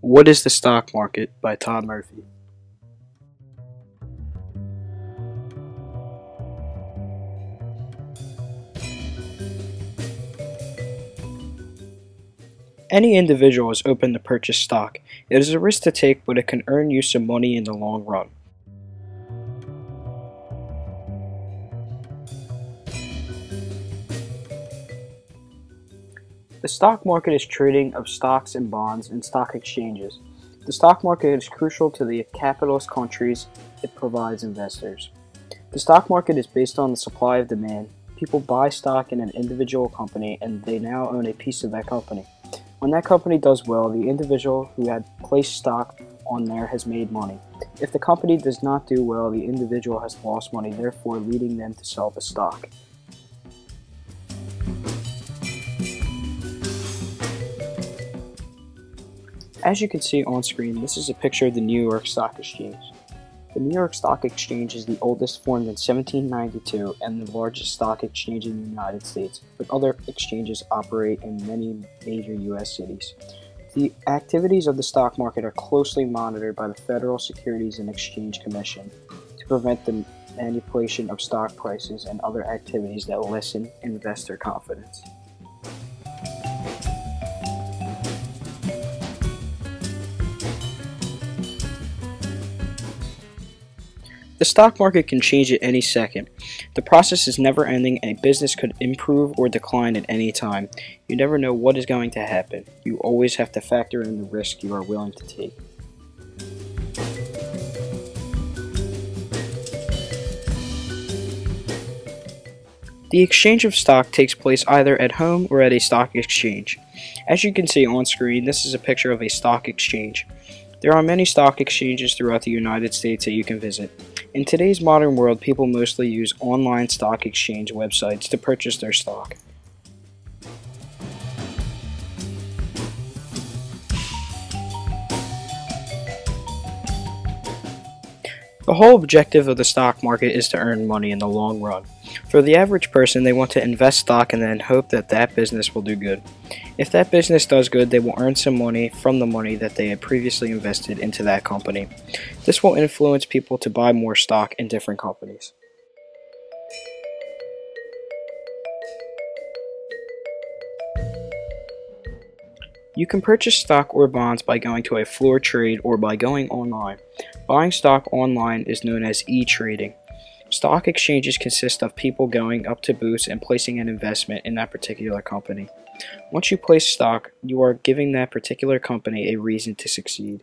What is the Stock Market by Todd Murphy. Any individual is open to purchase stock. It is a risk to take, but it can earn you some money in the long run. The stock market is trading of stocks and bonds in stock exchanges. The stock market is crucial to the capitalist countries it provides investors. The stock market is based on the supply of demand. People buy stock in an individual company and they now own a piece of that company. When that company does well, the individual who had placed stock on there has made money. If the company does not do well, the individual has lost money, therefore leading them to sell the stock. As you can see on screen, this is a picture of the New York Stock Exchange. The New York Stock Exchange is the oldest, formed in 1792, and the largest stock exchange in the United States, but other exchanges operate in many major U.S. cities. The activities of the stock market are closely monitored by the Federal Securities and Exchange Commission to prevent the manipulation of stock prices and other activities that lessen investor confidence. The stock market can change at any second. The process is never ending and a business could improve or decline at any time. You never know what is going to happen. You always have to factor in the risk you are willing to take. The exchange of stock takes place either at home or at a stock exchange. As you can see on screen, this is a picture of a stock exchange. There are many stock exchanges throughout the United States that you can visit. In today's modern world, people mostly use online stock exchange websites to purchase their stock. The whole objective of the stock market is to earn money in the long run. For the average person, they want to invest stock and then hope that that business will do good. If that business does good, they will earn some money from the money that they had previously invested into that company. This will influence people to buy more stock in different companies. You can purchase stock or bonds by going to a floor trade or by going online. Buying stock online is known as e-trading. Stock exchanges consist of people going up to booths and placing an investment in that particular company. Once you place stock, you are giving that particular company a reason to succeed.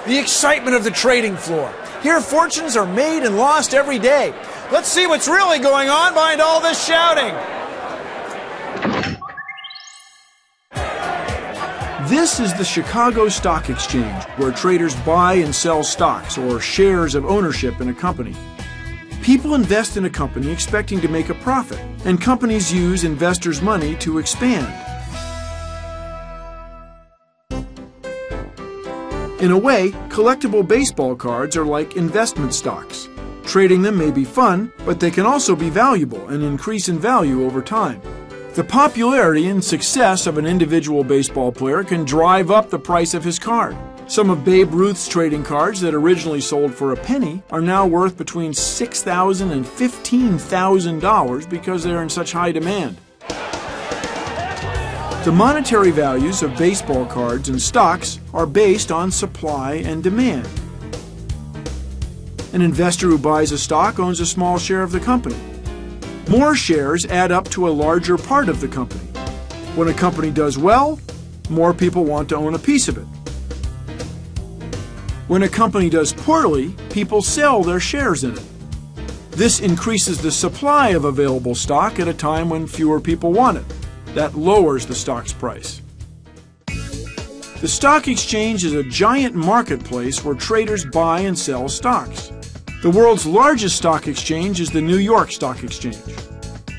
The excitement of the trading floor. Here fortunes are made and lost every day. Let's see what's really going on behind all this shouting. This is the Chicago Stock Exchange, where traders buy and sell stocks or shares of ownership in a company. People invest in a company expecting to make a profit, and companies use investors' money to expand. In a way, collectible baseball cards are like investment stocks. Trading them may be fun, but they can also be valuable and increase in value over time. The popularity and success of an individual baseball player can drive up the price of his card. Some of Babe Ruth's trading cards that originally sold for a penny are now worth between $6,000 and $15,000 because they are in such high demand. The monetary values of baseball cards and stocks are based on supply and demand. An investor who buys a stock owns a small share of the company. More shares add up to a larger part of the company. When a company does well, more people want to own a piece of it. When a company does poorly, people sell their shares in it. This increases the supply of available stock at a time when fewer people want it. That lowers the stock's price. The stock exchange is a giant marketplace where traders buy and sell stocks. The world's largest stock exchange is the New York Stock Exchange.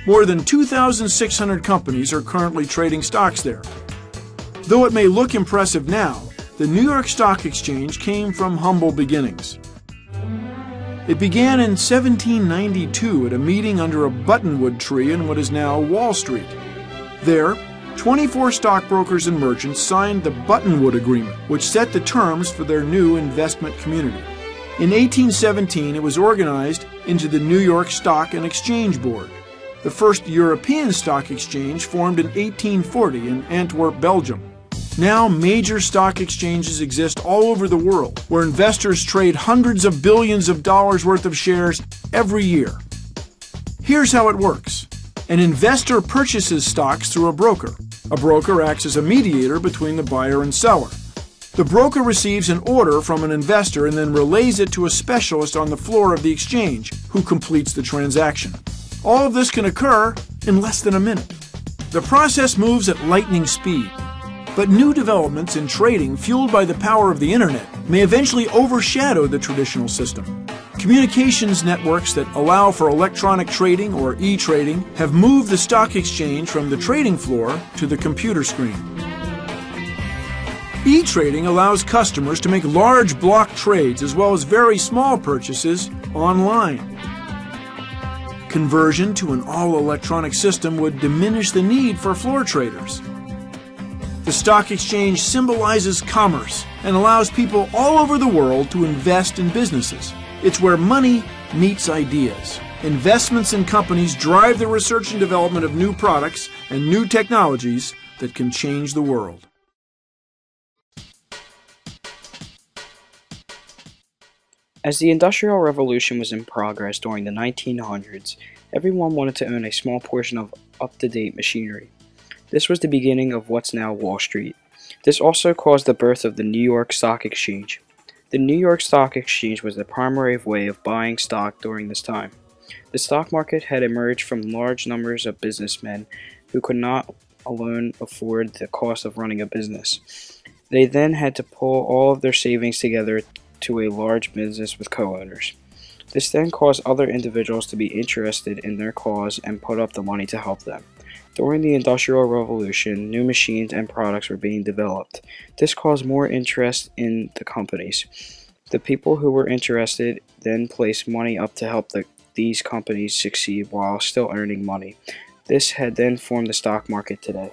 More than 2,600 companies are currently trading stocks there. Though it may look impressive now, the New York Stock Exchange came from humble beginnings. It began in 1792 at a meeting under a buttonwood tree in what is now Wall Street. There, 24 stockbrokers and merchants signed the Buttonwood Agreement, which set the terms for their new investment community. In 1817, it was organized into the New York Stock and Exchange Board. The first European stock exchange formed in 1840 in Antwerp, Belgium. Now, major stock exchanges exist all over the world, where investors trade hundreds of billions of dollars worth of shares every year. Here's how it works. An investor purchases stocks through a broker. A broker acts as a mediator between the buyer and seller. The broker receives an order from an investor and then relays it to a specialist on the floor of the exchange, who completes the transaction. All of this can occur in less than a minute. The process moves at lightning speed. But new developments in trading fueled by the power of the internet may eventually overshadow the traditional system. Communications networks that allow for electronic trading or e-trading have moved the stock exchange from the trading floor to the computer screen. E-trading allows customers to make large block trades as well as very small purchases online. Conversion to an all-electronic system would diminish the need for floor traders. The stock exchange symbolizes commerce and allows people all over the world to invest in businesses. It's where money meets ideas. Investments in companies drive the research and development of new products and new technologies that can change the world. As the Industrial Revolution was in progress during the 1900s, everyone wanted to own a small portion of up-to-date machinery. This was the beginning of what's now Wall Street. This also caused the birth of the New York Stock Exchange. The New York Stock Exchange was the primary way of buying stock during this time. The stock market had emerged from large numbers of businessmen who could not alone afford the cost of running a business. They then had to pull all of their savings together to a large business with co-owners. This then caused other individuals to be interested in their cause and put up the money to help them. During the Industrial Revolution, new machines and products were being developed. This caused more interest in the companies. The people who were interested then placed money up to help these companies succeed while still earning money. This had then formed the stock market today.